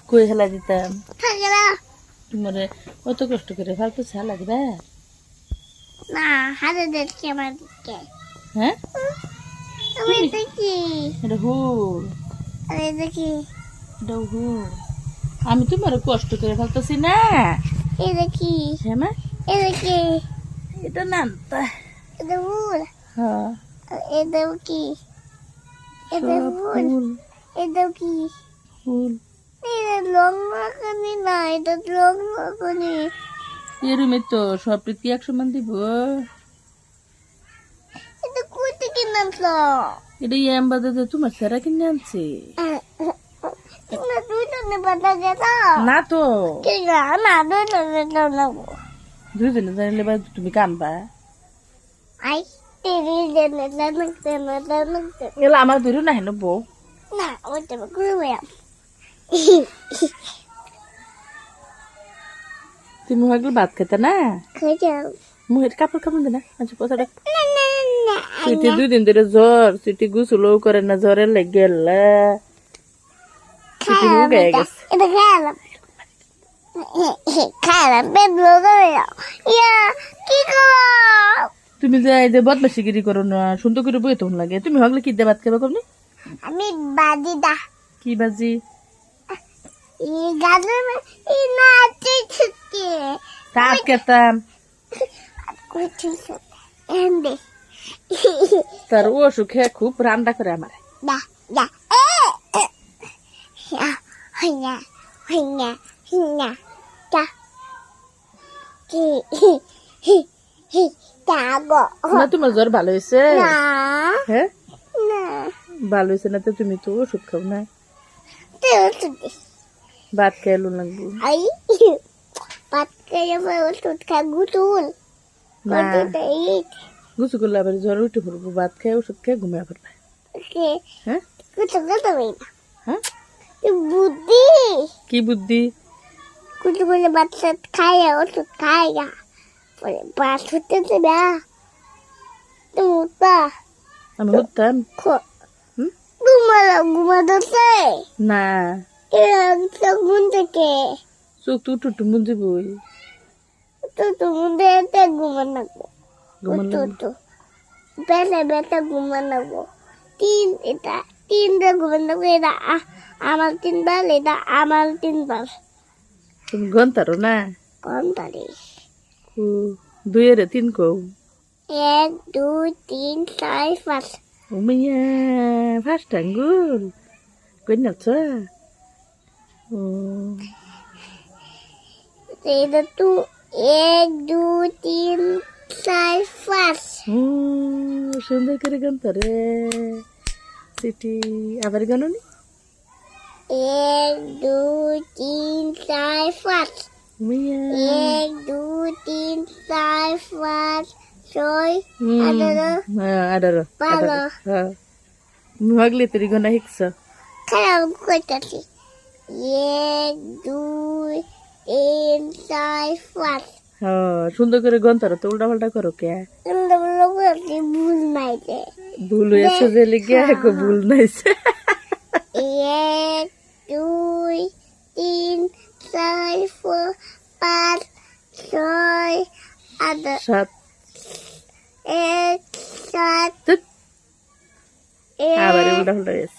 কই হেলা দিতাম থাকে না তোমারে কত কষ্ট করে ফালতু ছালা দিবা না হাতে দেখছি আমার দিকে হ্যাঁ আমি দেখি এটা হুল আমি দেখি এটা হুল আমি তোমার কষ্ট করে ফালতেছি না এই দেখি হ্যাঁ মা এই দেখি এটা নানতা এটা ভুল হ্যাঁ এটা কি এটা সব ভুল হুল এটা কি হুল এটা লং রাখনি না এটা লং রাখনি এরমে তো সব প্রীতি 100 মান দিব এটা কই থেকে নামলো এটা ইয়াম্বাদে তোমার সেরা কিনে আনছে না দুইটা নেবাটা গেল না তো কি না দুইটা নেবাটা লাগবো দুজনে জানলে বা তুমি কানবা আই তেরি দেনে লাগতে এলা আমার ধরো না হেন বউ না ওইটা ঘুরে তুমি হগল ভাত খেতে না খাইছাও মুহের কাপড় কাপড় দে না আচ্ছা পছাটা না না না সুইটি 2 দিন ধরে জ্বর সুইটি গুছলো করে না জ্বরে লেগে গেল সুইটি রোগে গেছে এটা খাইলাম খাইলাম বেদলো করে ইয়া কি করো তুমি যে এই যে বদমাশিগিরি করো না সুন্দর করে বই তখন লাগে তুমি হগলে কি দে ভাত খাবে কমনি আমি বাজি দা কি বাজি এই গাজর এই না চিচকে কাট কেতাম কুচিস এন্ডে তার ও সুখে খুব রান্না করে আমার দা দা হইয়া হইয়া হইয়া দা কি দাগো না তোমার জ্বর ভালো হয়েছে না হ্যাঁ না ভালো হয়েছে না তো তুমি তো ওষুধ খাও না ভাত খেয়ে লাগবো আই পাতকে ওষুধ খা গুতুল না গুছু করলে আবার জ্বর উঠে পড়বো ভাত খেয়ে ওষুধ খেয়ে ঘুমিয়ে পড়বে ওকে হ্যাঁ কুতু কুতু না হ্যাঁ বুদ্ধি কি বুদ্ধি কুতু বলে বাচ্চা খায় ওষুধ খায় না বলে বাস হতে দেবে তুমি আমি উঠতাম হুম? ঘুমাতে না ঘুম থেকে চোখ তো উঠু মুঞ্জি বই তো তুমি ঘুমানো ঘুমান তো বেলা বেলা ঘুমানো তিনটা ঘুমানো এটা আমার 3 বার এটা আমার 3 বার তুমি গন্তারো না কোন তারিখ 2 এর 3 কও 1 2 3 4 5 উমিয়া ফার্স্ট আঙ্গুল কই না তো এটা তো 1 2 3 4 5 সুন্দর করে গন্তারে সিটি আবার গানুনি 1 2 3 4 5 উমিয়া 1 2 3 4 5 6 আডারো ভালো মুহাগলি তুই গনা হিকছ খারাপ করতেছি 1 2 3 4 5 সুন্দর করে গন্তারো তো উল্টা পাল্টা করো কে ভুল নাই যে ভুল হয়েছে যে লিগে ভুল নাইছে 1 2 3 4 5 6 সাত 1 7 আবার উল্টা পাল্টা হয়েছে